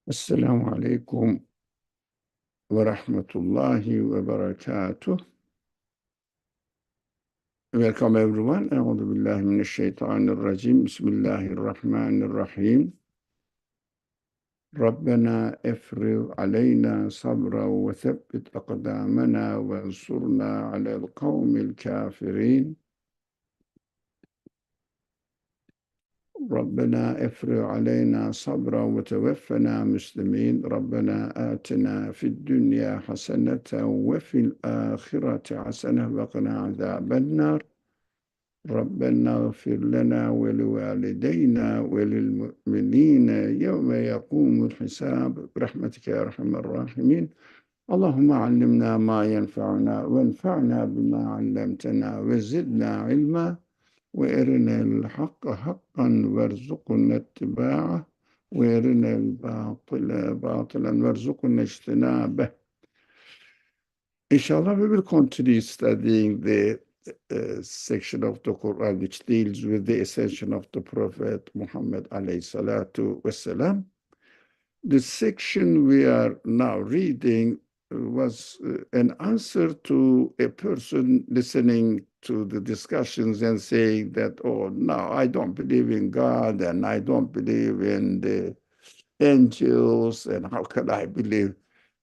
Esselamu Aleyküm ve Rahmetullahi ve Berekatuh. Welcome everyone. Euzu billahi mineşşeytanirracim. Bismillahirrahmanirrahim. Rabbena efrig aleyna sabra ve sebbit akdamana ve ensurna alel kavmil kafirin. ربنا افرغ علينا صبرا وتوفنا مسلمين ربنا آتنا في الدنيا حسنة وفي الآخرة حسنة وقنا عذاب النار ربنا اغفر لنا ولوالدينا وللمؤمنين يوم يقوم الحساب برحمتك يا أرحم الراحمين اللهم علمنا ما ينفعنا وانفعنا بما علمتنا وزدنا علما وارنا الحق حقا وارزقنا اتباعه وارنا الباطل باطلا وارزقنا اجتنابه. Inshallah, we will continue studying the section of the Quran which deals with the ascension of the Prophet Muhammad alayhi salatu wasalam. The section we are now reading was an answer to a person listening to the discussions and saying that, oh, no, I don't believe in God and I don't believe in the angels, and how can I believe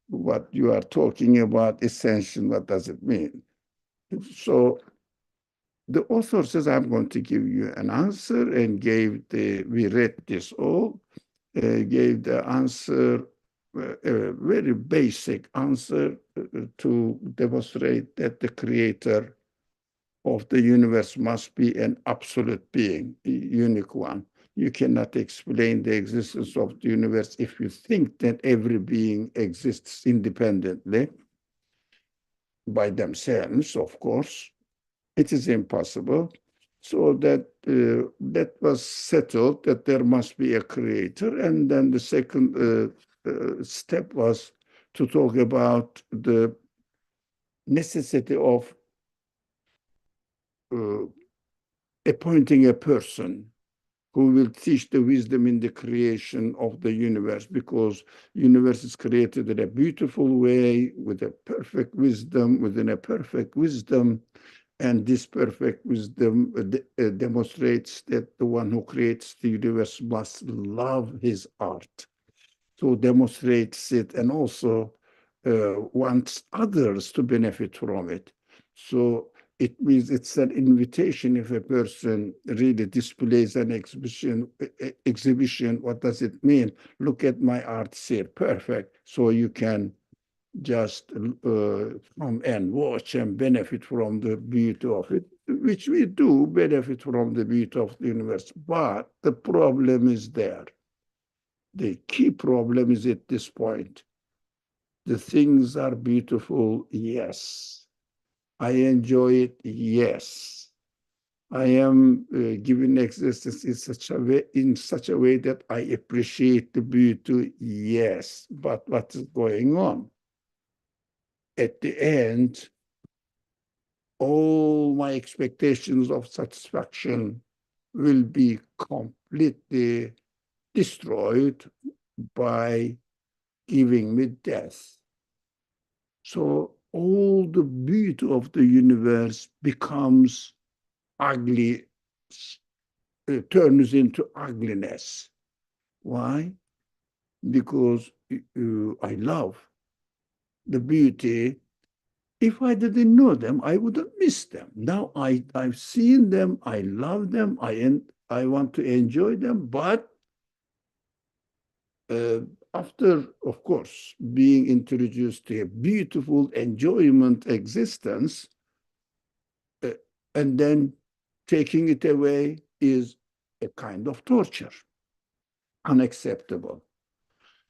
what you are talking about, ascension, what does it mean? So the author says, I'm going to give you an answer, and we read this all, gave the answer, a very basic answer to demonstrate that the creator of the universe must be an absolute being, a unique one. You cannot explain the existence of the universe if you think that every being exists independently by themselves, of course. It is impossible. So that was settled, that there must be a creator. And then the second step was to talk about the necessity of appointing a person who will teach the wisdom in the creation of the universe, because universe is created in a beautiful way with a perfect wisdom, within a perfect wisdom. And this perfect wisdom demonstrates that the one who creates the universe must love his art. So demonstrates it, and also wants others to benefit from it. So it means it's an invitation. If a person really displays an exhibition, what does it mean? Look at my art here, perfect. So you can just come and watch and benefit from the beauty of it, which we do benefit from the beauty of the universe. But the problem is there. The key problem is at this point. The things are beautiful, yes. I enjoy it, yes. I am given existence in such a way that I appreciate the beauty, yes. But what is going on? At the end, all my expectations of satisfaction will be completely destroyed by giving me death. So all the beauty of the universe becomes ugly, turns into ugliness. Why? Because I love the beauty. If I didn't know them, I wouldn't miss them. Now I've seen them, I love them, I want to enjoy them, but after, of course, being introduced to a beautiful enjoyment existence, and then taking it away is a kind of torture, unacceptable.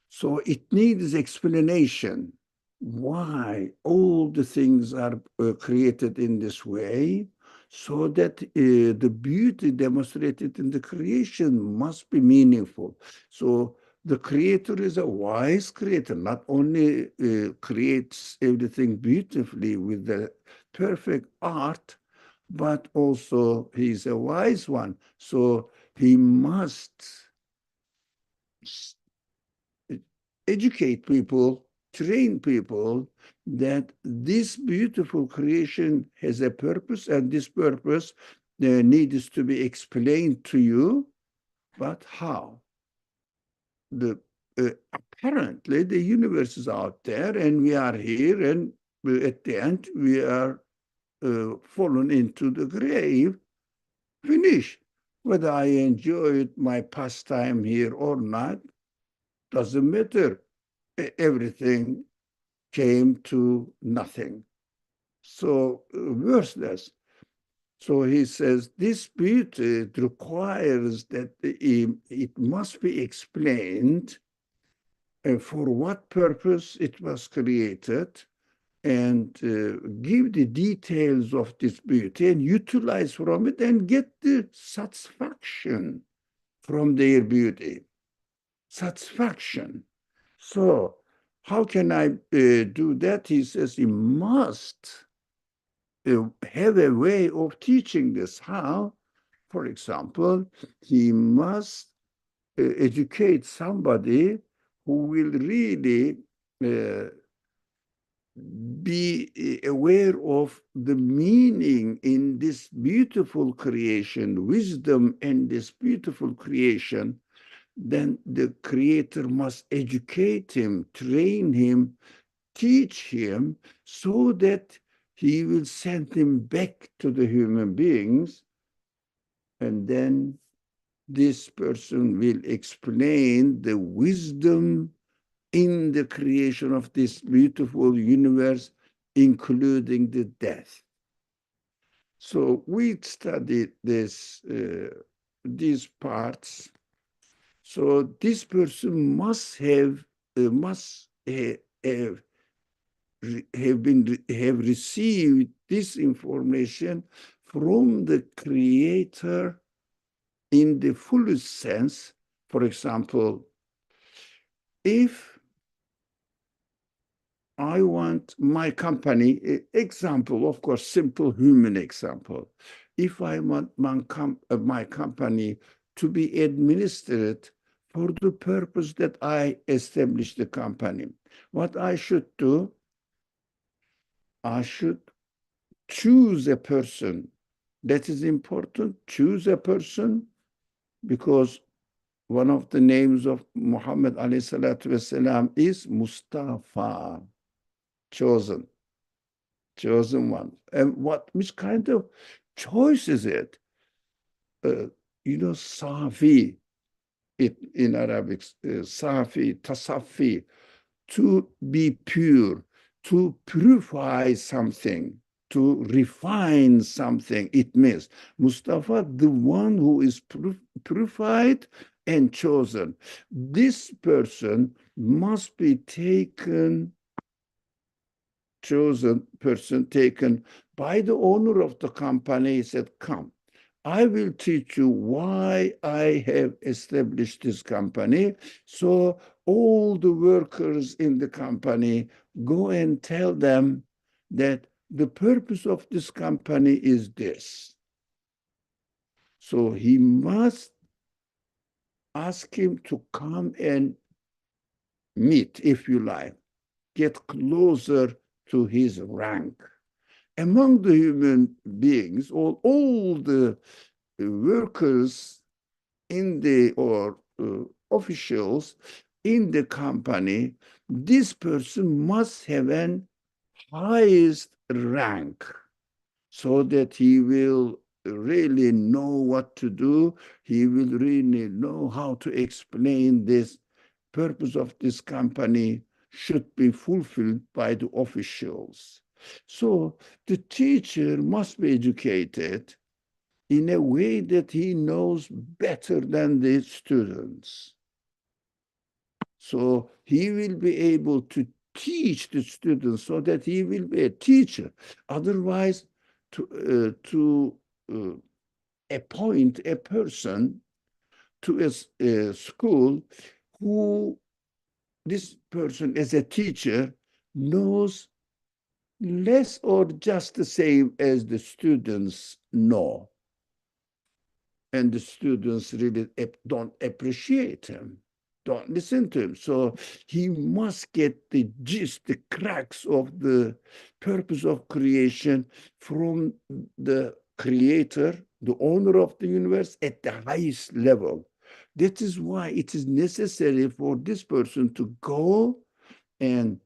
So it needs explanation why all the things are created in this way, so that the beauty demonstrated in the creation must be meaningful. So the creator is a wise creator, not only creates everything beautifully with the perfect art, but also he's a wise one. So he must educate people, train people that this beautiful creation has a purpose, and this purpose needs to be explained to you. But how? Apparently the universe is out there, and we are here, and at the end we are fallen into the grave. Finish. Whether I enjoyed my pastime here or not doesn't matter. Everything came to nothing. So worthless. So he says this beauty requires that it must be explained for what purpose it was created, and give the details of this beauty and utilize from it and get the satisfaction from their beauty. Satisfaction. So how can I do that? He says he must have a way of teaching this. How? For example, he must educate somebody who will really be aware of the meaning in this beautiful creation, wisdom in this beautiful creation. Then the creator must educate him, train him, teach him, so that he will send him back to the human beings, and then this person will explain the wisdom in the creation of this beautiful universe, including the death. So we studied these parts. So this person must have have received this information from the Creator in the fullest sense. For example, if I want my company, example, of course, simple human example. If I want my company to be administered for the purpose that I established the company, what I should do, I should choose a person. That is important. Choose a person, because one of the names of Muhammad alayhi salatu wasalam is Mustafa, chosen one. And which kind of choice is it? Safi, in Arabic, Safi, Tasafi, to be pure, to purify something, to refine something. It means Mustafa, the one who is purified and chosen. This person must be chosen person taken by the owner of the company. He said, come, I will teach you why I have established this company. So all the workers in the company, go and tell them that the purpose of this company is this. So he must ask him to come and meet, if you like, get closer to his rank. Among the human beings, all the workers or officials in the company, this person must have an highest rank, so that he will really know what to do. He will really know how to explain this purpose of this company should be fulfilled by the officials. So the teacher must be educated in a way that he knows better than the students. So he will be able to teach the students, so that he will be a teacher. Otherwise, to appoint a person to a school who this person as a teacher knows less or just the same as the students know, and the students really don't appreciate him. don't listen to him. So he must get the gist, the cracks of the purpose of creation from the creator, the owner of the universe at the highest level. That is why it is necessary for this person to go and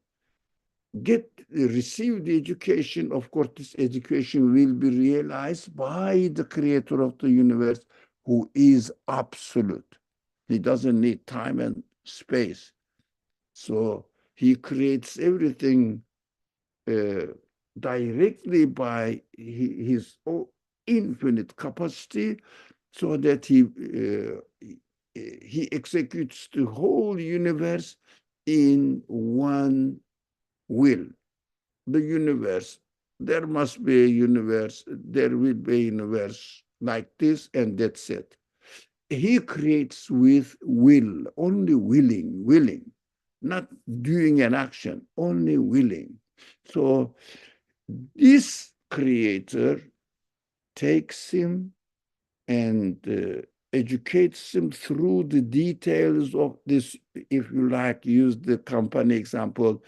receive the education. Of course, this education will be realized by the creator of the universe, who is absolute. He doesn't need time and space. So he creates everything directly by his infinite capacity, so that he executes the whole universe in one will. The universe, there must be a universe, there will be a universe like this, and that's it. He creates with will, only willing, not doing an action, only willing. So this creator takes him and educates him through the details of this. If you like, use the company example.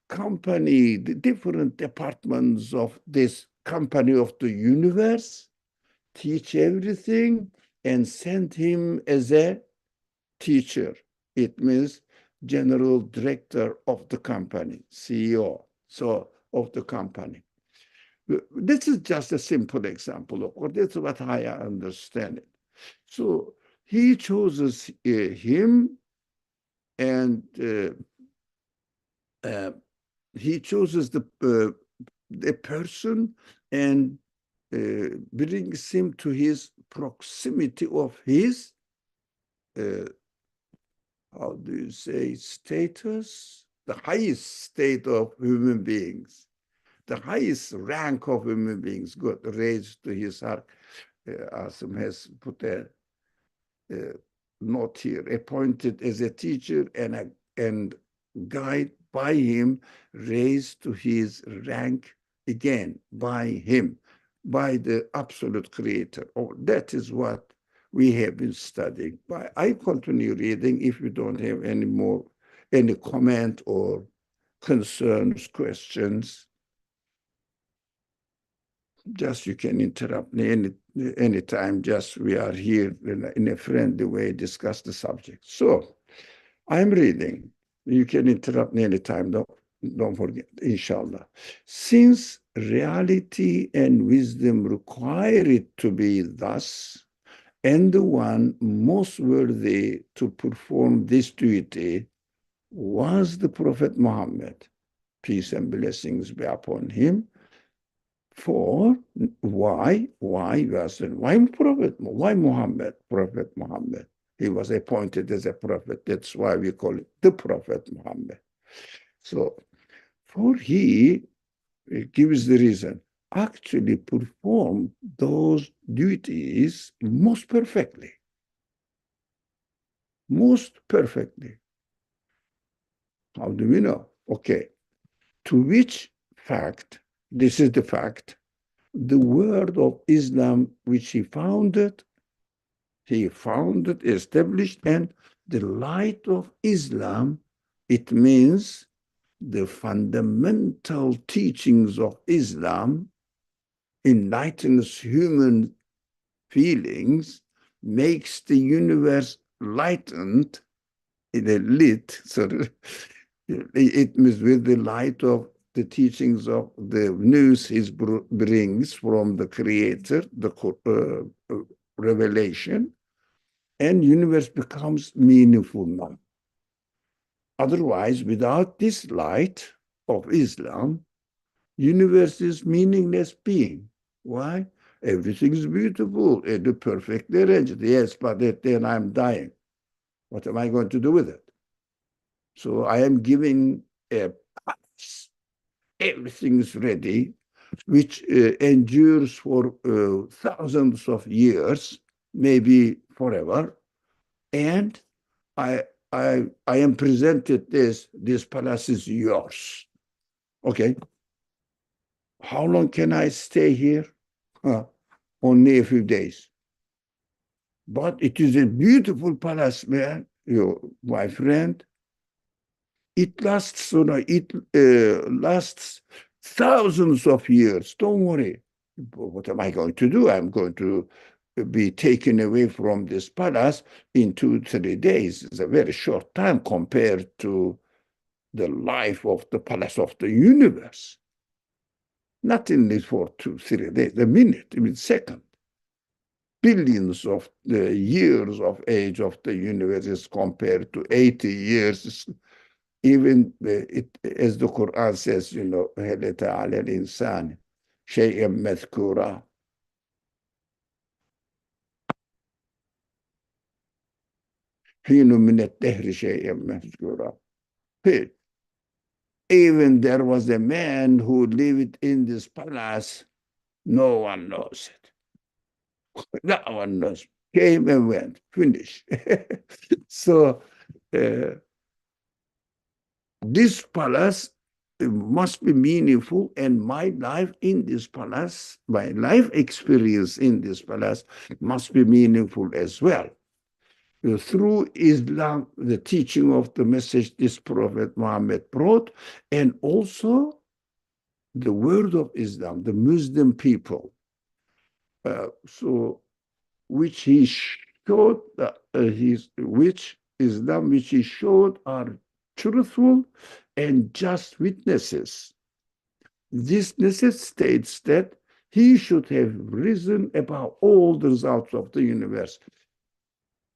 Company, the different departments of this company of the universe, teach everything and send him as a teacher. It means general director of the company, CEO, so of the company. This is just a simple example, of course. That's what I understand it. So he chooses him, and he chooses the person and brings him to his proximity of his, how do you say, status? The highest state of human beings, the highest rank of human beings, got raised to his heart. Asim has put a note here, appointed as a teacher and guide by him, raised to his rank again by him, by the absolute creator. Oh, that is what we have been studying. But I continue reading if you don't have any comment or concerns, questions. Just you can interrupt me any time. Just we are here in a friendly way, discuss the subject. So I'm reading. You can interrupt me anytime. Don't forget, inshallah. Since reality and wisdom require it to be thus, and the one most worthy to perform this duty was the Prophet Muhammad, peace and blessings be upon him. For why? Why Prophet? Why Muhammad? Prophet Muhammad. He was appointed as a prophet. That's why we call it the Prophet Muhammad. So, for he gives the reason, actually performed those duties most perfectly. Most perfectly. How do we know? Okay. To which fact, this is the fact, the word of Islam which he founded, established, and the light of Islam, it means the fundamental teachings of Islam enlightens human feelings, makes the universe lightened, in a lit, so it means with the light of the teachings of the news he brings from the creator, the revelation, and universe becomes meaningful now. Otherwise, without this light of Islam, universe is meaningless being. Why? Everything is beautiful and perfectly arranged. Yes, but then I'm dying. What am I going to do with it? So I am giving a path. Everything is ready, which endures for thousands of years, maybe forever. And I am presented this palace is yours. Okay. How long can I stay here? Only a few days. But it is a beautiful palace, man. my friend, it lasts, it lasts thousands of years. Don't worry. What am I going to do? I'm going to be taken away from this palace in 2, 3 days. It's a very short time compared to the life of the palace of the universe. Not in for 2, 3 days, a minute, a second. Billions of the years of age of the universe is compared to 80 years. Even as the Quran says, هل على الإنسان شيئا مذكورا. حين من الدهر شيئا مذكورا. Even there was a man who lived in this palace. No one knows it. No one knows. Came and went. Finished. So this palace must be meaningful, and my life in this palace, my life experience in this palace must be meaningful as well. Through Islam, the teaching of the message this Prophet Muhammad brought, and also the word of Islam, the Muslim people, so which he showed, which Islam, which he showed are truthful and just witnesses. This necessitates that he should have risen above all the results of the universe.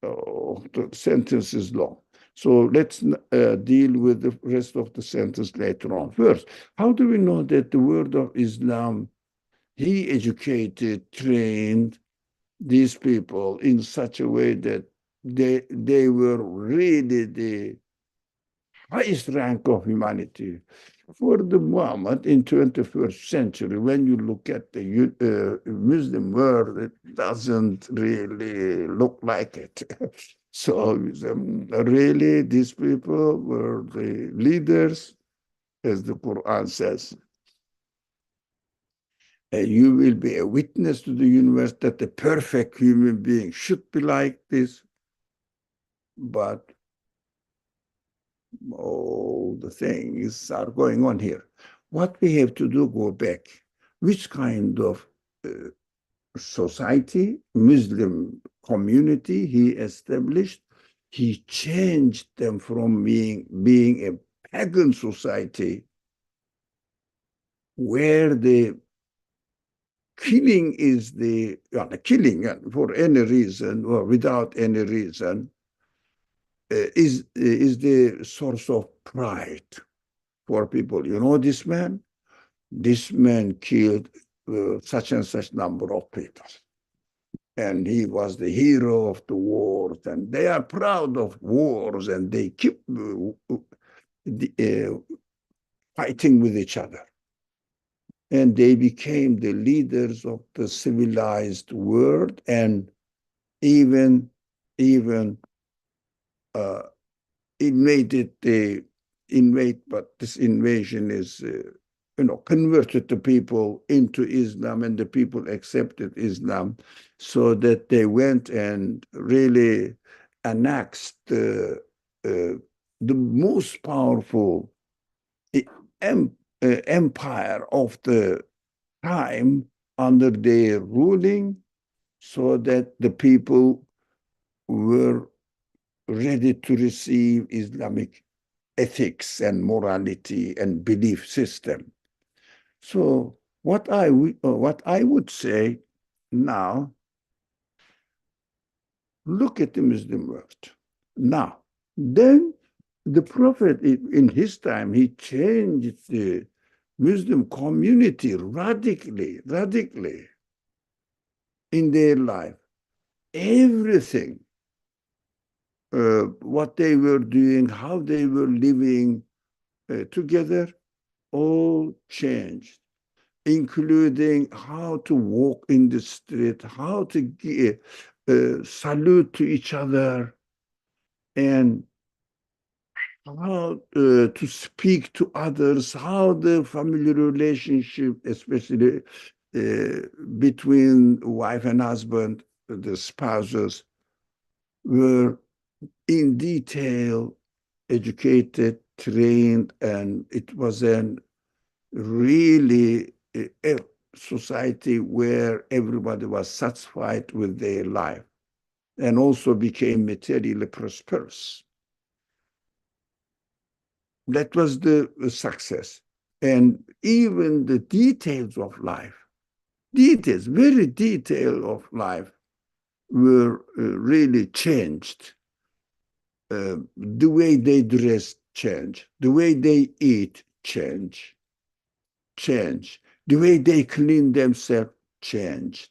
The sentence is long. So let's deal with the rest of the sentence later on. First, how do we know that the word of Islam, he educated, trained these people in such a way that they were really the highest rank of humanity? For the Muhammad in 21st century, when you look at the Muslim world, it doesn't really look like it. So really, these people were the leaders, as the Quran says. You will be a witness to the universe that the perfect human being should be like this. But all the things are going on here. What we have to do, go back. Which kind of society, Muslim community he established? He changed them from being a pagan society where the killing is the killing for any reason or without any reason is the source of pride for people. You know this man? This man killed such and such number of people. And he was the hero of the wars, and they are proud of wars, and they keep fighting with each other. And they became the leaders of the civilized world, and even invaded the invade, but this invasion is converted the people into Islam, and the people accepted Islam, so that they went and really annexed the most powerful empire of the time under their ruling, so that the people were ready to receive Islamic ethics and morality and belief system. So what I would say now, look at the Muslim world. Now, then the Prophet in his time, he changed the Muslim community radically in their life. Everything, what they were doing, how they were living together, all changed, including how to walk in the street, how to salute to each other, and how to speak to others, how the family relationship, especially between wife and husband, the spouses, were in detail, educated, trained, and it was an really a society where everybody was satisfied with their life and also became materially prosperous. That was the success. And even the details of life, details, very detail of life, were really changed. The way they dress changed, the way they eat changed, the way they clean themselves changed,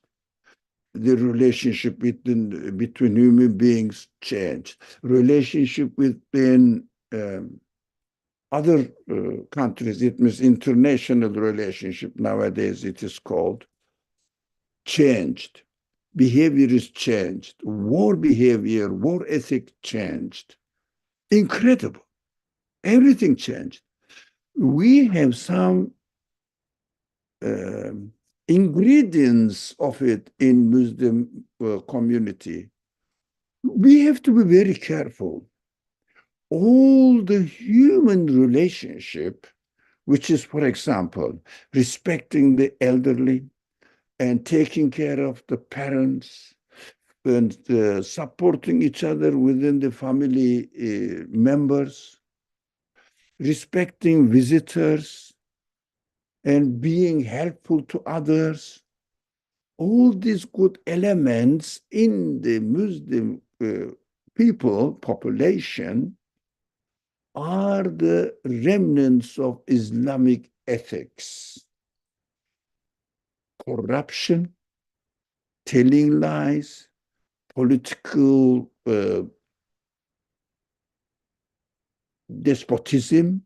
the relationship between human beings changed, relationship within other countries, it means international relationship nowadays it is called, changed. Behavior is changed. War behavior, war ethic changed. Incredible. Everything changed. We have some uh, ingredients of it in Muslim community. We have to be very careful. All the human relationship, which is, for example, respecting the elderly and taking care of the parents and supporting each other within the family members, respecting visitors, and being helpful to others. All these good elements in the Muslim population are the remnants of Islamic ethics. Corruption, telling lies, political despotism,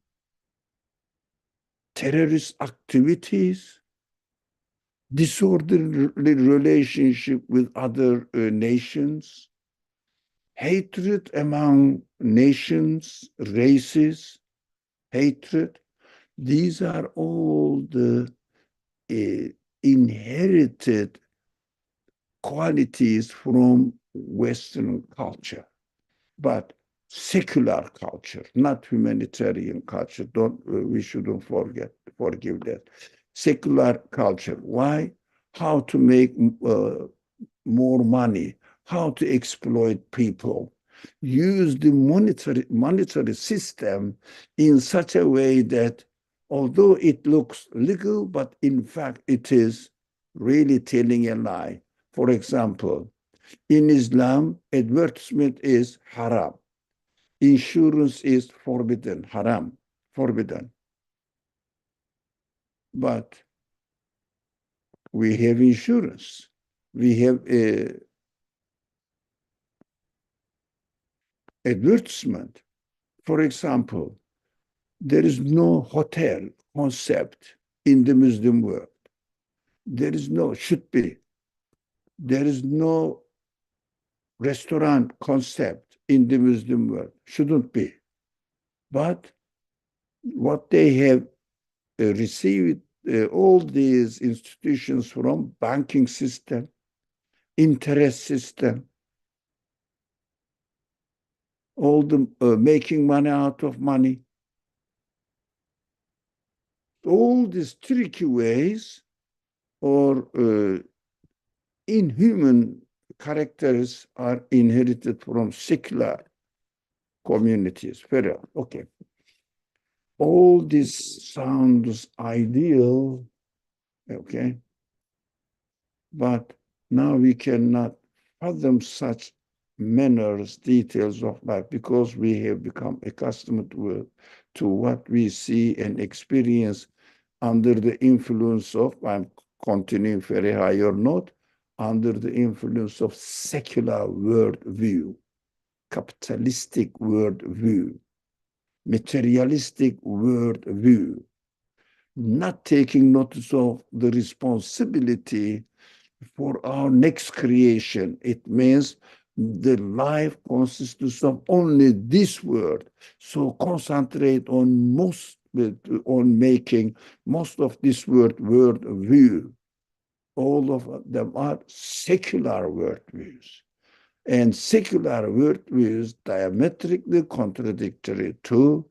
terrorist activities, disorderly relationship with other nations, hatred among nations, races, hatred. These are all the inherited qualities from Western culture, but secular culture, not humanitarian culture. We shouldn't forgive that. Secular culture. Why? How to make more money, how to exploit people, use the monetary system in such a way that although it looks legal, but in fact it is really telling a lie. For example, in Islam, advertisement is haram. Insurance is forbidden, haram, forbidden. But we have insurance. We have advertisement. For example, there is no hotel concept in the Muslim world. There is no, should be. There is no restaurant concept in the Muslim world. Shouldn't be. But what they have received, all these institutions from banking system, interest system, all the making money out of money, all these tricky ways or inhuman characters are inherited from secular communities. Very okay. All this sounds ideal, okay, but now we cannot fathom such manners, details of life because we have become accustomed to what we see and experience under the influence of, I'm continuing very high or not, under the influence of secular worldview, capitalistic worldview, materialistic worldview, not taking notice of the responsibility for our next creation. It means the life consists of only this world. So concentrate on making most of this world view. All of them are secular worldviews. and secular worldviews diametrically contradictory to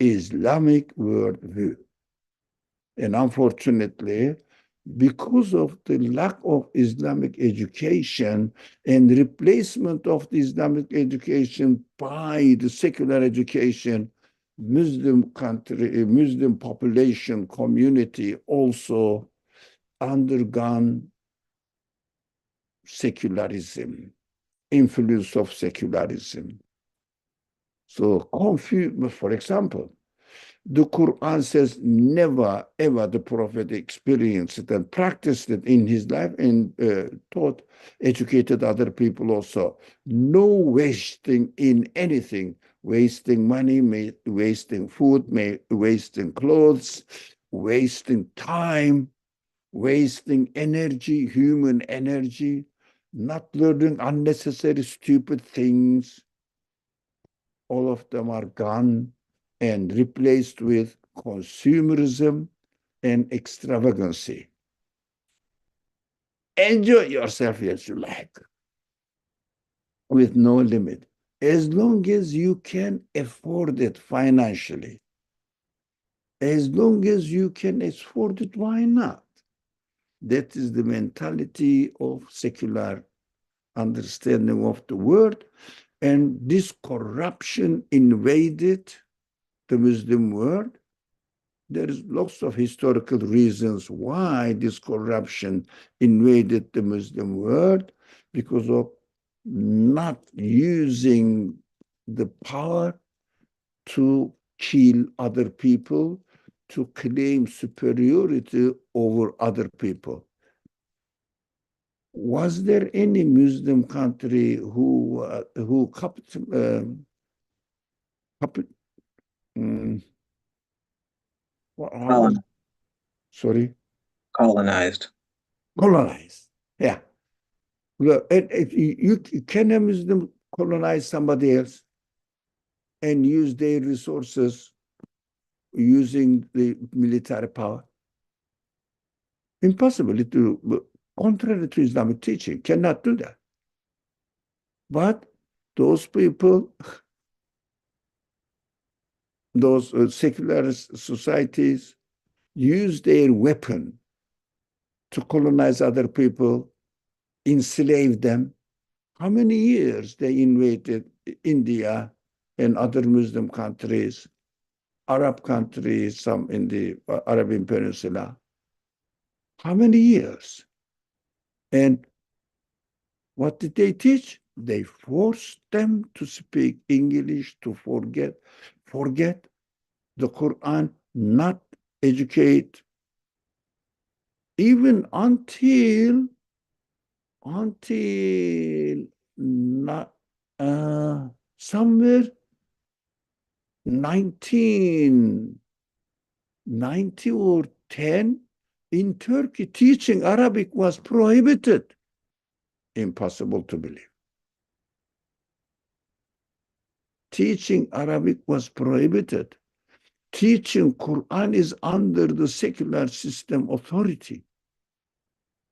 Islamic worldview. And unfortunately, because of the lack of Islamic education and replacement of the Islamic education by the secular education, Muslim population community also undergone secularism, influence of secularism. So, for example, the Quran says never ever the Prophet experienced it and practiced it in his life and taught, educated other people also. No wasting in anything, wasting money, wasting food, wasting clothes, wasting time, wasting energy, human energy, not learning unnecessary stupid things. All of them are gone and replaced with consumerism and extravagancy. Enjoy yourself as you like, with no limit, as long as you can afford it financially. As long as you can afford it, why not? That is the mentality of secular understanding of the world. And this corruption invaded the Muslim world. There is lots of historical reasons why this corruption invaded the Muslim world, because of not using the power to kill other people, to claim superiority over other people. Was there any Muslim country who um, Colon, sorry, colonized. colonized? Yeah. Well, can a Muslim colonize somebody else and use their resources using the military power? Impossible. Contrary to Islamic teaching, cannot do that. But those people, those secular societies, use their weapon to colonize other people, enslave them. How many years they invaded India and other Muslim countries, Arab countries, some in the Arabian Peninsula? How many years? And what did they teach? They forced them to speak English, to forget the Quran, not educate, even until not, somewhere 1990 or 10, in Turkey, teaching Arabic was prohibited. Impossible to believe. Teaching Arabic was prohibited. Teaching Quran is under the secular system authority.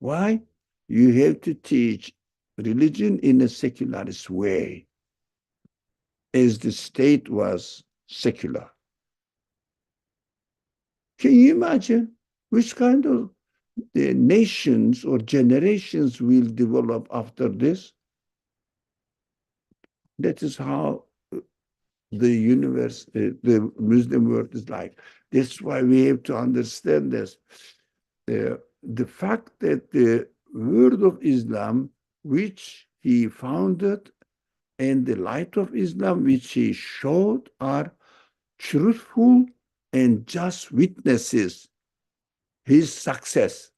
Why? You have to teach religion in a secularist way, as the state was secular. Can you imagine which kind of nations or generations will develop after this? That is how the universe, the Muslim world is like. That's why we have to understand this. The fact that the word of Islam, which he founded, and the light of Islam, which he showed, are truthful and just witnesses his success.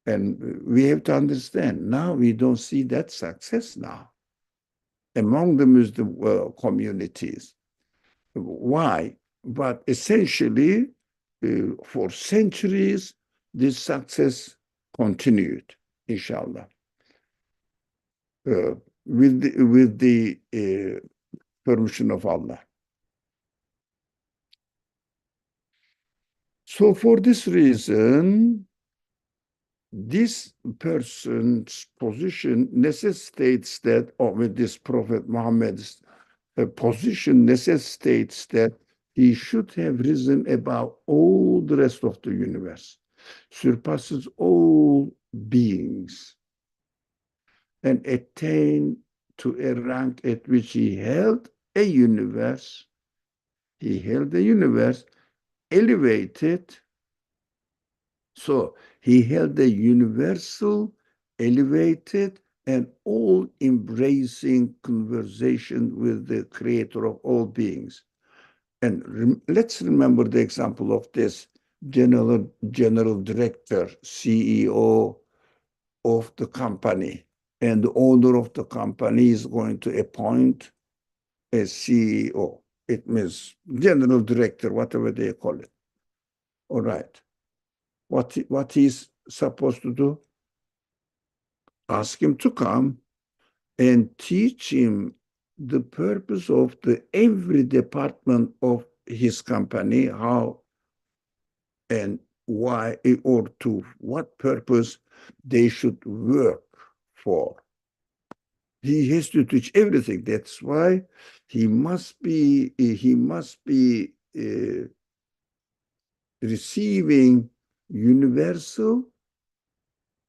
And we have to understand, now we don't see that success now among the Muslim communities. Why? But essentially, for centuries, this success continued, inshallah, with the permission of Allah. So for this reason, this person's position necessitates that, or with this Prophet Muhammad's position necessitates that he should have risen above all the rest of the universe, surpasses all beings, and attained to a rank at which he held a universe. He held a universe elevated. So he held a universal, elevated, and all-embracing conversation with the creator of all beings. And let's remember the example of this general director, CEO of the company, and the owner of the company is going to appoint a CEO. It means general director, whatever they call it. All right. What he's supposed to do? Ask him to come and teach him the purpose of every department of his company, how and why, or to what purpose they should work for. He has to teach everything. That's why he must be receiving universal,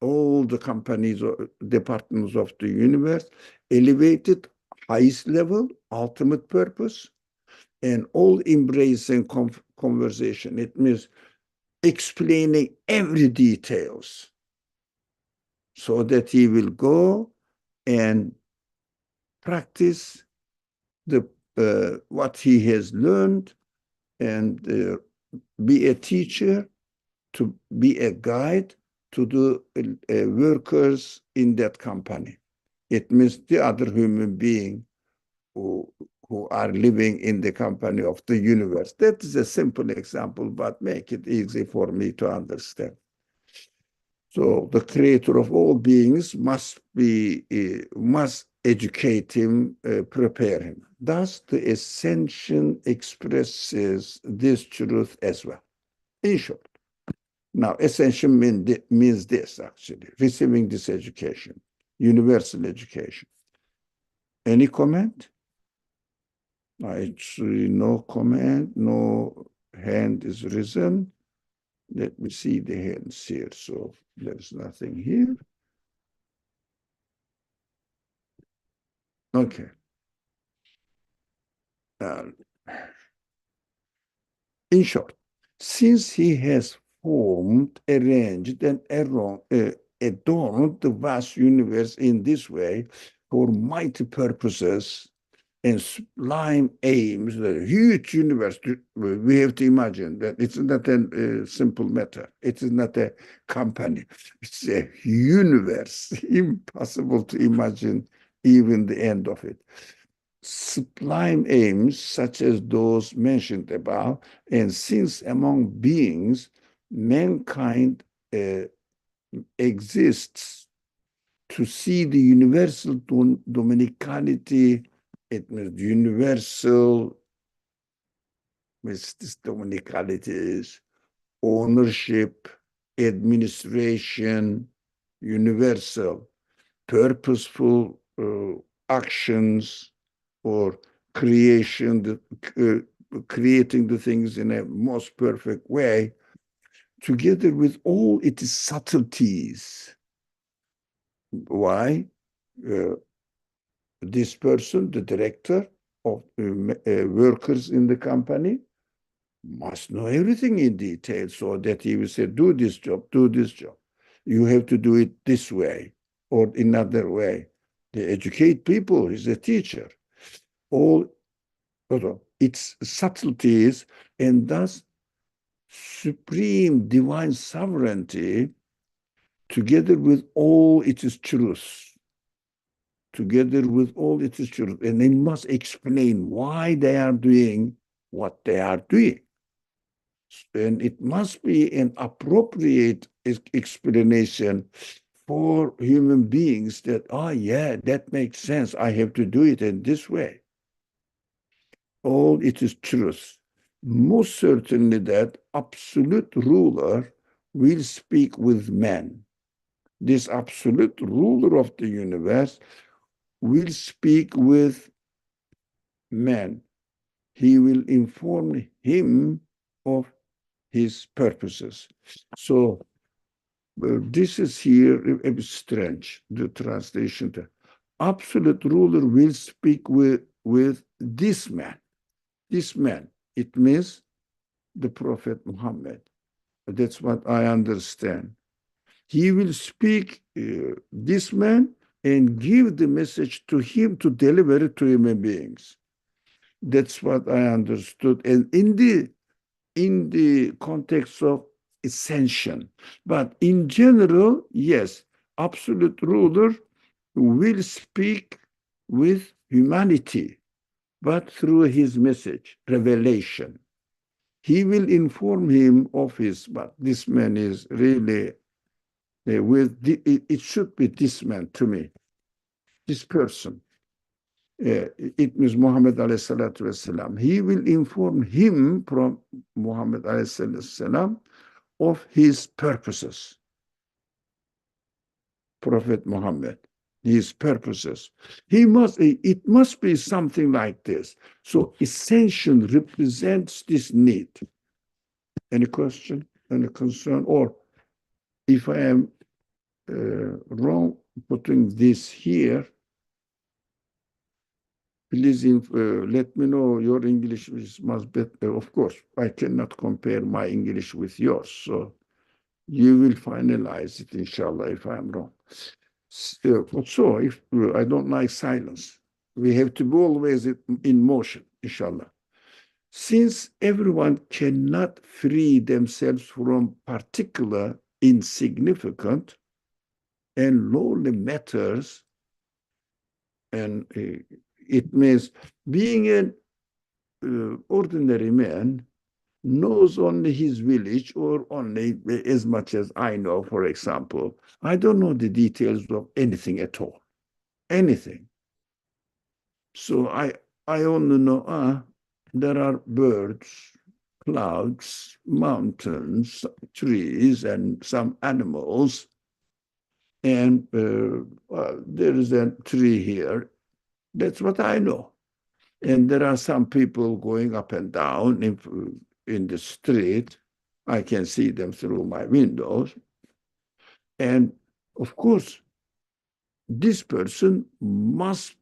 all the companies or departments of the universe, elevated, highest level, ultimate purpose, and all embracing conversation. It means explaining every details so that he will go and practice the what he has learned and be a teacher, to be a guide to the workers in that company. It means the other human being who, who are living in the company of the universe. That is a simple example, but make it easy for me to understand. So the creator of all beings must educate him, prepare him. Thus, the Ascension expresses this truth as well. In short, now Ascension means this actually: receiving this education, universal education. Any comment? I see no comment, no hand is risen. Let me see the hands here. So there's nothing here. Okay. In short, since he has formed, arranged, and adorned the vast universe in this way for mighty purposes and sublime aims, the huge universe, we have to imagine that it's not a simple matter. It is not a company. It's a universe. Impossible to imagine even the end of it. Sublime aims such as those mentioned above, and since among beings, mankind exists to see the universal dominicality. It means universal, which this dominicality is ownership, administration, universal, purposeful actions, or creation, creating the things in a most perfect way, together with all its subtleties. Why? This person, the director of workers in the company, must know everything in detail so that he will say, do this job, do this job. You have to do it this way or another way. They educate people. He's a teacher. All its subtleties, and thus supreme divine sovereignty, together with all its truths. Together with all its truth. And they must explain why they are doing what they are doing. And it must be an appropriate explanation for human beings that, oh yeah, that makes sense. I have to do it in this way. All it is truth. Most certainly that absolute ruler will speak with men. this absolute ruler of the universe will speak with man. He will inform him of his purposes. So this is here a bit strange, the translation. Absolute ruler will speak with this man. This man. It means the Prophet Muhammad. That's what I understand. He will speak this man and give the message to him to deliver it to human beings. That's what I understood. And in the context of ascension. But in general, yes, absolute ruler will speak with humanity, but through his message, revelation. He will inform him of his, but this man is really it should be this man to me, this person. It means Muhammad alayhi salatu wasalam. He will inform him from Muhammad alayhi salatu wasalam of his purposes. Prophet Muhammad, his purposes. It must be something like this. So Ascension represents this need. Any question, any concern? Or if I am wrong putting this here, please let me know. Your English is much better. Of course, I cannot compare my English with yours. So you will finalize it, inshallah, if I'm wrong. So if I don't like silence, we have to be always in motion, inshallah. Since everyone cannot free themselves from particular, insignificant, and lowly matters, and it means being an ordinary man knows only his village or only as much as I know, for example. I don't know the details of anything at all, anything. So I only know, there are birds, clouds, mountains, trees, and some animals. And there is a tree here. That's what I know. And there are some people going up and down in the street. I can see them through my windows. And of course, this person must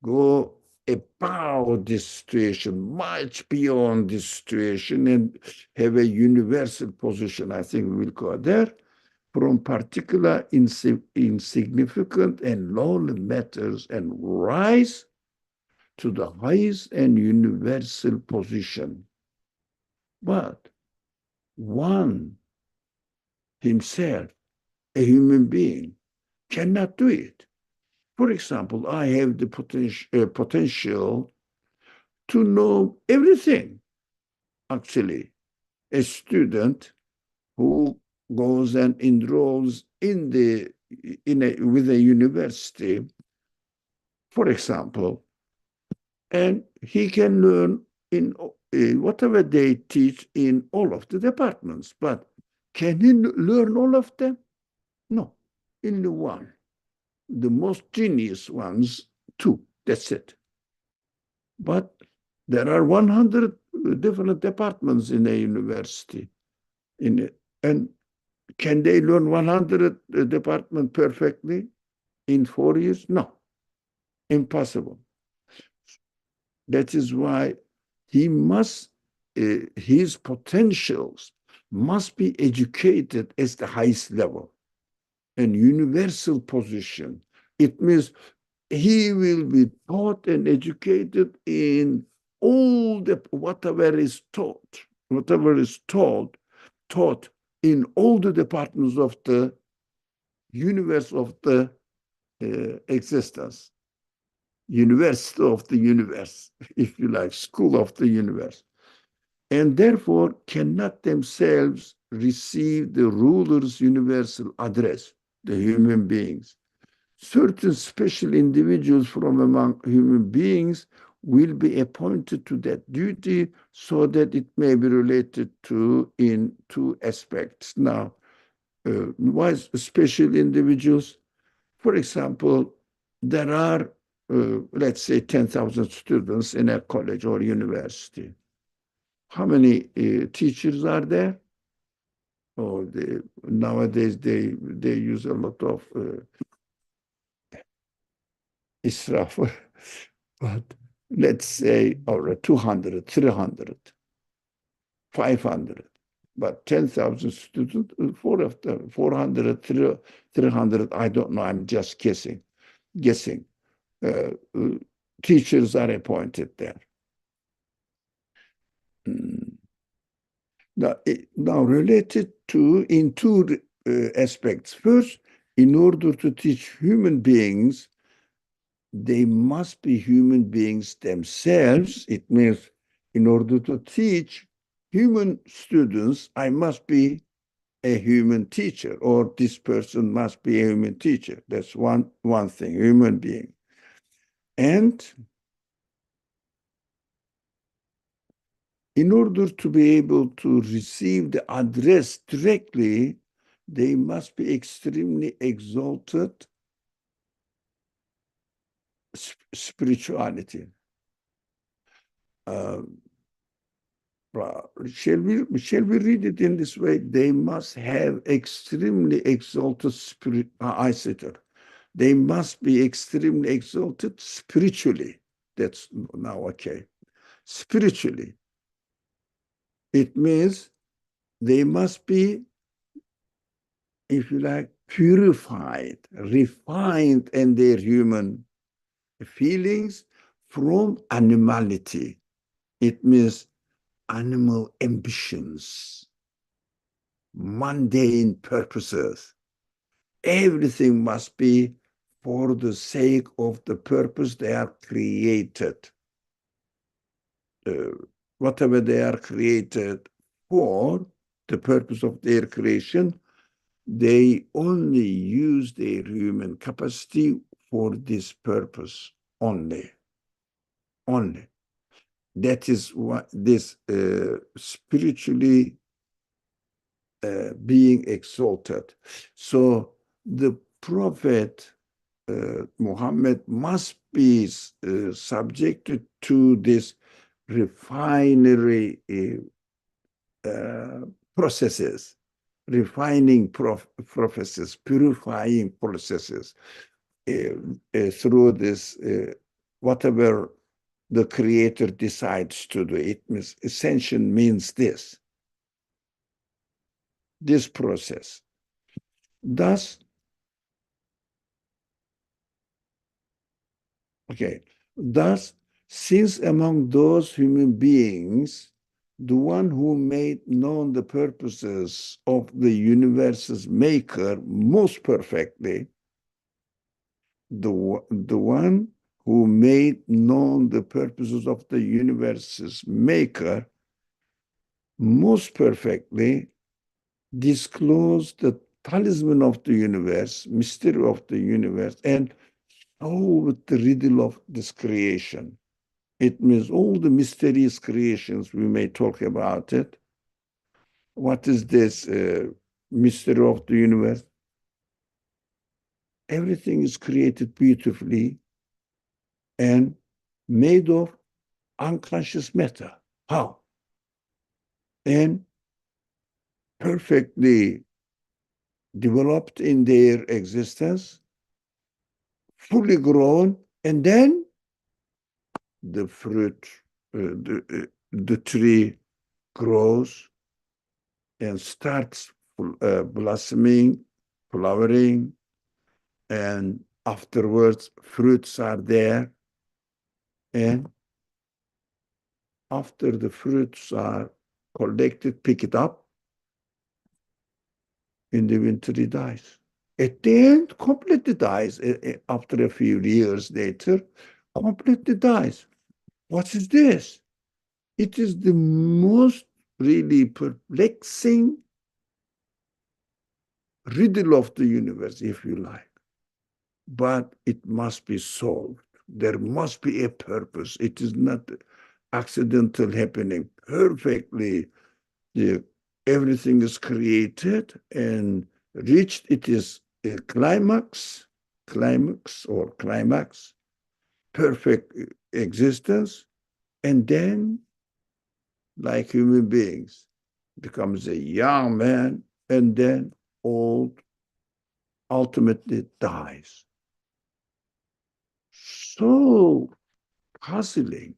go about this situation, much beyond this situation, and have a universal position. I think we will go there, from particular insignificant and lowly matters, and rise to the highest and universal position. But one himself, a human being, cannot do it. For example, I have the potential to know everything. Actually, a student who goes and enrolls with a university, for example, and he can learn in whatever they teach in all of the departments. But can he learn all of them? No, only one. The most genius ones, two. That's it. But there are 100 different departments in a university. And can they learn 100 departments perfectly in 4 years? No, impossible. That is why his potentials must be educated at the highest level and universal position. It means he will be taught and educated in all whatever is taught in all the departments of the universe of the existence. University of the universe, if you like, school of the universe, and therefore cannot themselves receive the ruler's universal address, the human beings. Certain special individuals from among human beings will be appointed to that duty so that it may be related to in two aspects. Now, Why special individuals? For example, there are, let's say, 10,000 students in a college or university. How many teachers are there? Oh, nowadays they use a lot of israf, but let's say, or 200, 300, 500. But 10,000 students, four of them, 400, 300, I don't know, I'm just guessing. Uh, Teachers are appointed there. Mm. Now related to in two aspects. First, in order to teach human beings, they must be human beings themselves. It means in order to teach human students, I must be a human teacher, or this person must be a human teacher. That's one thing, human being. And in order to be able to receive the address directly, they must be extremely exalted spirituality. Uh, shall we read it in this way? They must have extremely exalted spirit. I said it. They must be extremely exalted spiritually. That's now okay. Spiritually. It means they must be, if you like, purified, refined in their human feelings from animality. It means animal ambitions, mundane purposes. Everything must be for the sake of the purpose they are created. Uh, Whatever they are created for, the purpose of their creation, they only use their human capacity for this purpose only. Only. That is what this spiritually being exalted. So the prophet Muhammad must be subjected to this refinery processes, refining processes, purifying processes through this, whatever the creator decides to do. It means ascension means this process. Thus, okay, thus, since among those human beings, the one who made known the purposes of the universe's maker most perfectly, the one who made known the purposes of the universe's maker most perfectly, disclosed the talisman of the universe, mystery of the universe, and solved the riddle of this creation. It means all the mysterious creations, we may talk about it. What is this mystery of the universe? Everything is created beautifully and made of unconscious matter. How? And perfectly developed in their existence, fully grown, and then the fruit, the tree grows and starts blossoming, flowering, and afterwards fruits are there. And after the fruits are collected, pick it up, in the winter it dies. At the end, completely dies. After a few years later, completely dies. What is this? It is the most really perplexing riddle of the universe, if you like. But it must be solved. There must be a purpose. It is not accidental happening. Perfectly, everything is created and reached its climax, perfect existence, and then, like human beings, becomes a young man and then old, ultimately dies. So puzzling.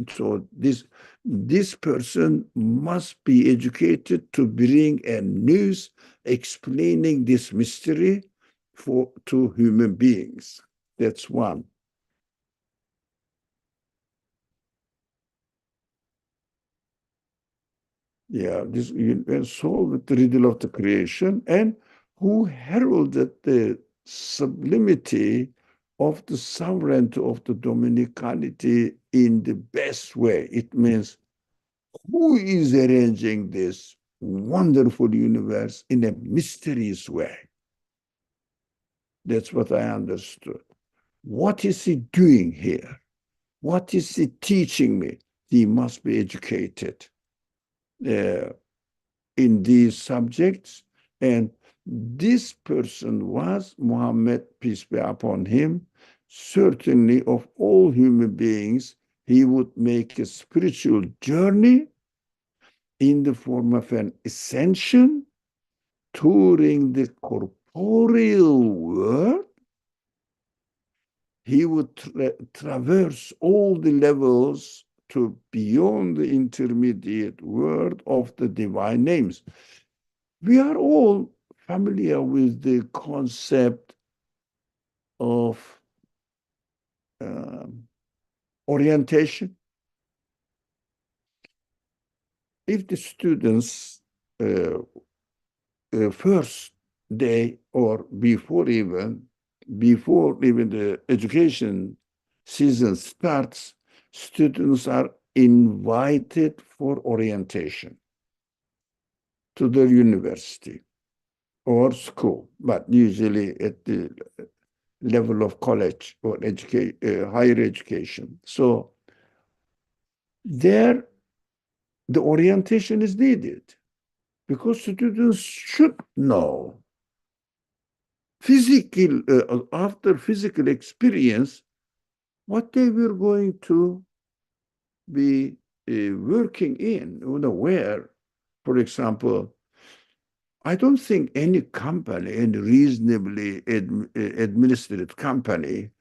So this person must be educated to bring a news explaining this mystery to human beings. That's one. Yeah, this solve the riddle of the creation, and who heralded the sublimity of the sovereignty of the Dominicality in the best way. It means who is arranging this wonderful universe in a mysterious way? That's what I understood. What is he doing here? What is he teaching me? He must be educated uh, in these subjects. And this person was Muhammad, peace be upon him. Certainly, of all human beings, he would make a spiritual journey in the form of an ascension, touring the corporeal world. He would traverse all the levels to beyond the intermediate world of the divine names. We are all familiar with the concept of um, orientation. If the students uh, first day or before even the education season starts, students are invited for orientation to their university or school, but usually at the level of college or higher education. So there, the orientation is needed because students should know after physical experience what they were going to be working in, where, for example, I don't think any company, any reasonably administered company,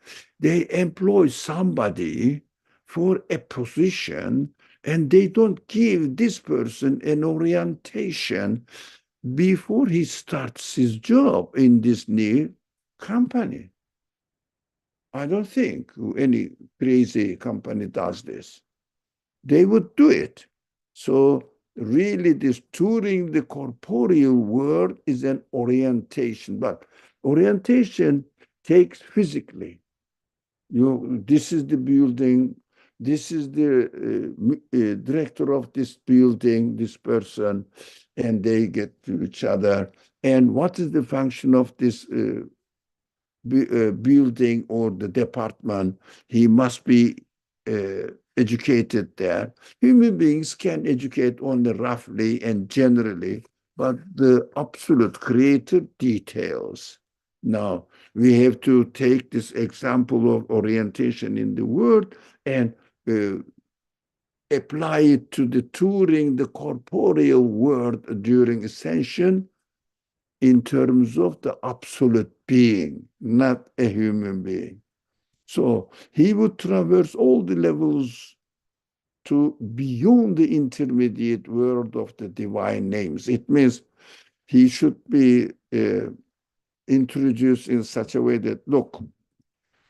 they employ somebody for a position and they don't give this person an orientation before he starts his job in this new company. I don't think any crazy company does this. They would do it. So really this touring the corporeal world is an orientation, but orientation takes physically. This is the building, this is the director of this building, this person, and they get to each other. And what is the function of this building or the department? He must be educated there. Human beings can educate only roughly and generally, but the absolute creative details. Now, we have to take this example of orientation in the world and uh, apply it to the touring the corporeal world during ascension in terms of the absolute being, not a human being. So he would traverse all the levels to beyond the intermediate world of the divine names. It means he should be introduced in such a way that, look,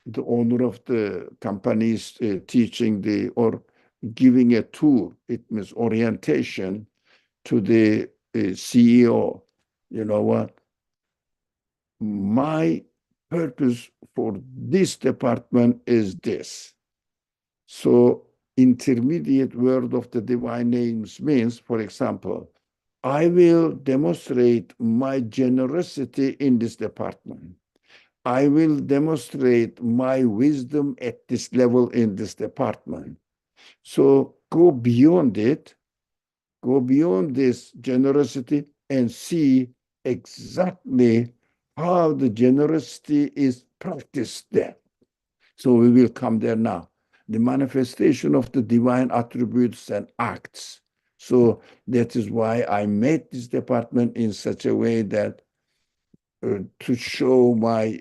the owner of the company is teaching or giving a tour. It means orientation to the CEO. You know what? My purpose for this department is this. So intermediate word of the divine names means, for example, I will demonstrate my generosity in this department. I will demonstrate my wisdom at this level in this department. So go beyond it, go beyond this generosity and see exactly how the generosity is practiced there. So we will come there now. The manifestation of the divine attributes and acts. So that is why I made this department in such a way that to show my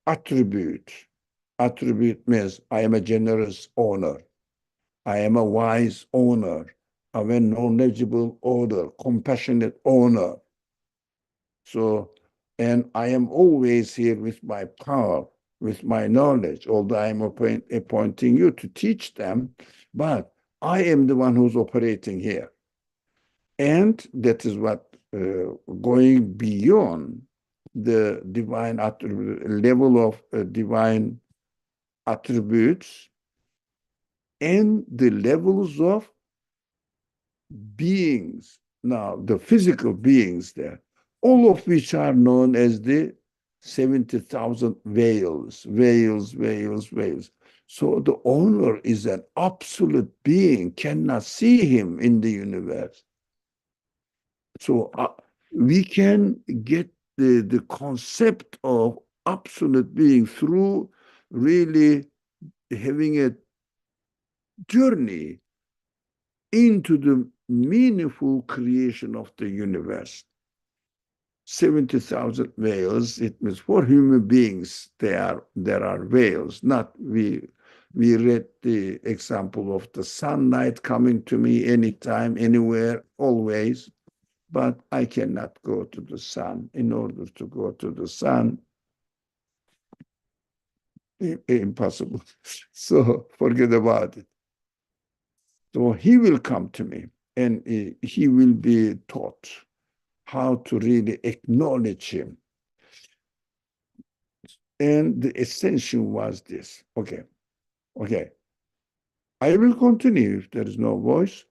attribute. Attribute means I am a generous owner. I am a wise owner. I am a knowledgeable owner, compassionate owner. So, and I am always here with my power, with my knowledge, although I'm appointing you to teach them, but I am the one who's operating here. And that is what going beyond the divine level of divine attributes and the levels of beings, now the physical beings there, all of which are known as the 70,000 veils, veils, veils, veils. So the owner is an absolute being, cannot see him in the universe. So we can get the concept of absolute being through really having a journey into the meaningful creation of the universe. 70,000 veils, it means for human beings, there are veils. Not we read the example of the sunlight coming to me anytime, anywhere, always, but I cannot go to the sun. In order to go to the sun, impossible. So forget about it. So he will come to me and he will be taught how to really acknowledge him. And the ascension was this. Okay. I will continue if there is no voice.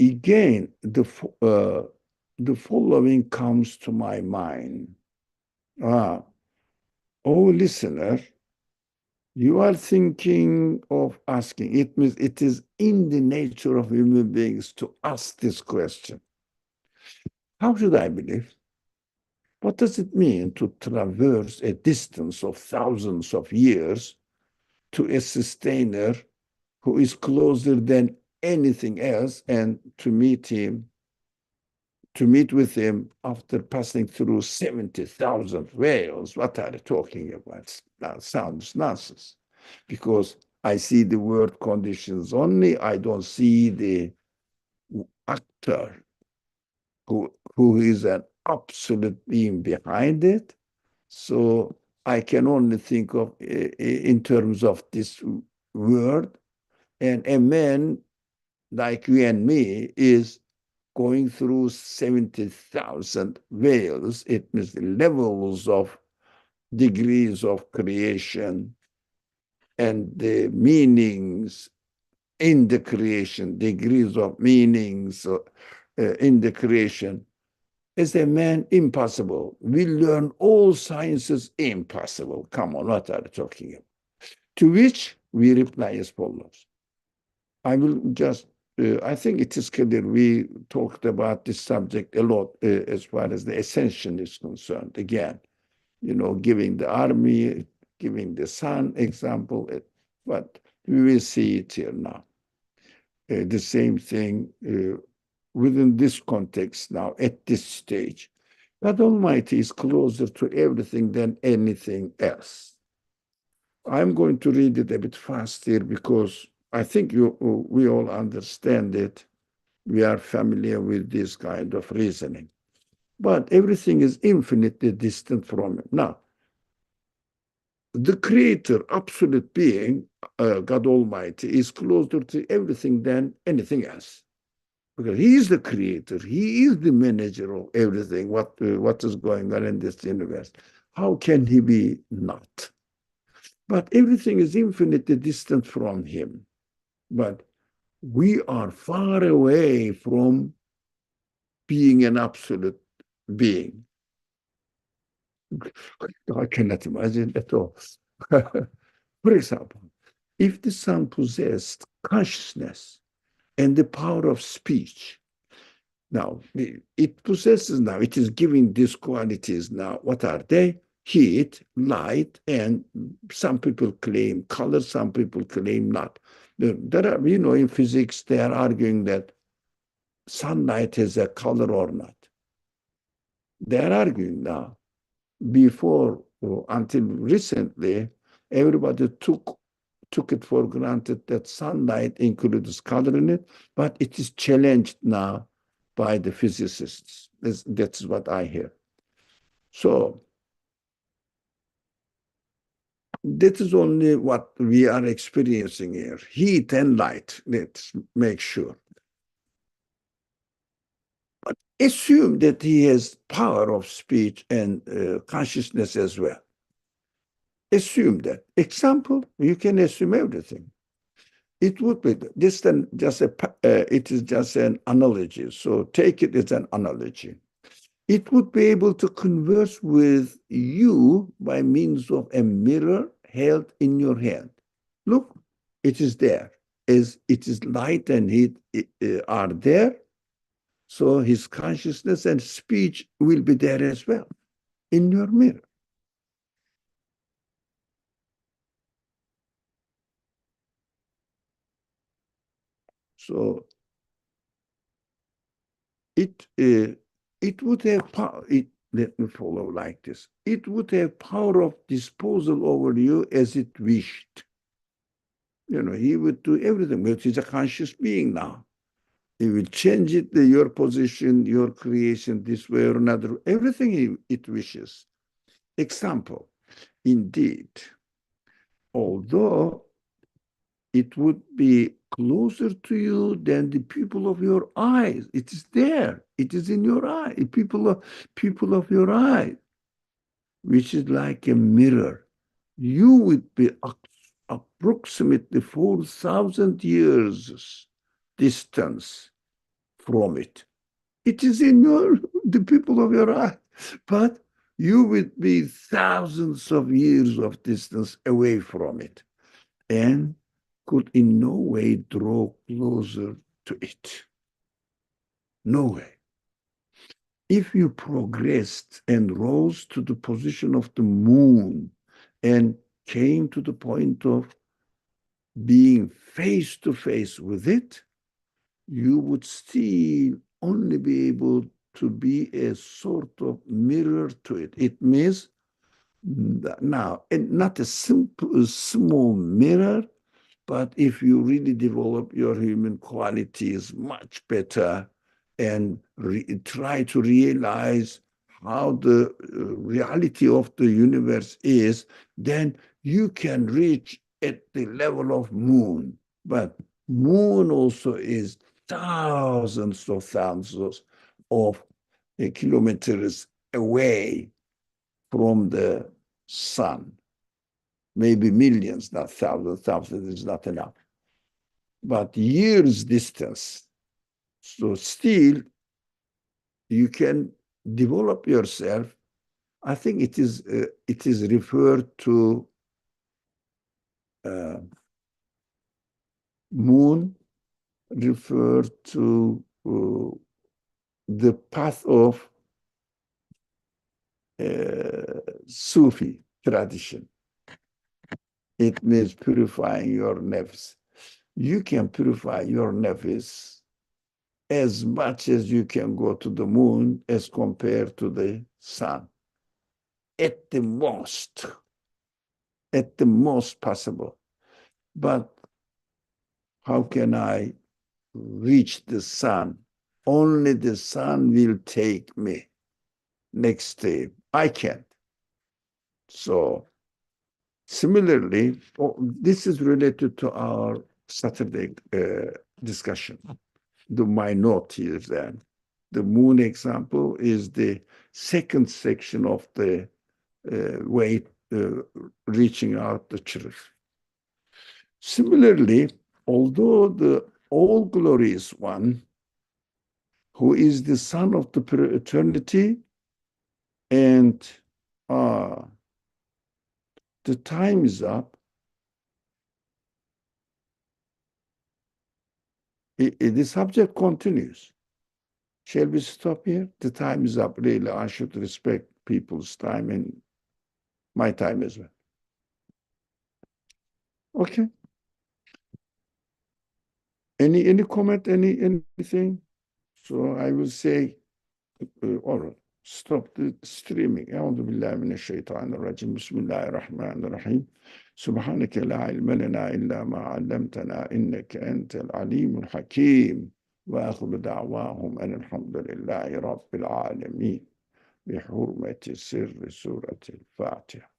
Again, the following comes to my mind. Oh, listener, you are thinking of asking. It means it is in the nature of human beings to ask this question. How should I believe? What does it mean to traverse a distance of thousands of years to a sustainer who is closer than anything else, and to meet with him after passing through 70,000 veils? What are you talking about? That sounds nonsense. Because I see the word conditions only, I don't see the actor who is an absolute being behind it. So I can only think of in terms of this word. And a man like you and me is going through 70,000 veils. It means levels of degrees of creation and the meanings in the creation, degrees of meanings in the creation. As a man, impossible. We learn all sciences impossible. Come on, what are you talking about? To which we reply as follows. I will just, I think it is clear we talked about this subject a lot as far as the ascension is concerned. Again, giving the army, giving the sun example, but we will see it here now. The same thing within this context now, at this stage. God Almighty is closer to everything than anything else. I'm going to read it a bit fast here because I think we all understand it. We are familiar with this kind of reasoning. But everything is infinitely distant from him. Now, the creator, absolute being, God Almighty, is closer to everything than anything else. Because he is the creator, he is the manager of everything, what is going on in this universe. How can he be not? But everything is infinitely distant from him. But we are far away from being an absolute being. I cannot imagine at all. For example, if the sun possessed consciousness and the power of speech, Now, it possesses now, it is giving these qualities now. What are they? Heat, light, and some people claim color, some people claim not. There are, in physics, they are arguing that sunlight has a color or not. They are arguing now. Before, until recently, everybody took it for granted that sunlight includes color in it, but it is challenged now by the physicists. That's what I hear. So that is only what we are experiencing here, heat and light. Let's make sure. But assume that he has power of speech and consciousness as well. Assume that. Example, you can assume everything. It would be it is just an analogy. So take it as an analogy. It would be able to converse with you by means of a mirror held in your hand. Look, it is there. As it is light and heat are there, so his consciousness and speech will be there as well in your mirror. So it would have power. Let me follow like this. It would have power of disposal over you as it wished. He would do everything, but he's a conscious being now. He will change it, your position, your creation, this way or another, everything it wishes. Example, indeed, although it would be closer to you than the pupil of your eyes. It is there. It is in your eye. People of your eye, which is like a mirror. You would be approximately 4,000 years distance from it. It is in the people of your eye, but you would be thousands of years of distance away from it, and could in no way draw closer to it. No way. If you progressed and rose to the position of the moon and came to the point of being face to face with it, you would still only be able to be a sort of mirror to it. It means now, and not a simple, small mirror, but if you really develop your human qualities much better and try to realize how the reality of the universe is, then you can reach at the level of moon. But moon also is thousands of kilometers away from the sun. Maybe millions, not thousands. Thousands is not enough. But years distance. So still, you can develop yourself. I think it is referred to moon, referred to the path of Sufi tradition. It means purifying your nafs. You can purify your nafs as much as you can go to the moon as compared to the sun. At the most possible. But how can I reach the sun? Only the sun will take me next day. I can't. So similarly, this is related to our Saturday discussion. My note here then. The moon example is the second section of the way reaching out the truth. Similarly, although the all-glorious one, who is the son of the eternity, and the time is up, the subject continues. Shall we stop here? The time is up, really. I should respect people's time and my time as well. Okay. Any comment, anything? So I will say, all right, stop the streaming. أعوذ بالله من الشيطان الرجيم. بسم الله الرحمن الرحيم. سبحانك لا علم لنا إلا ما علمتنا إنك أنت العليم الحكيم. وآخر دعواهم أن الحمد لله رب العالمين بحرمة سر سورة الفاتحة.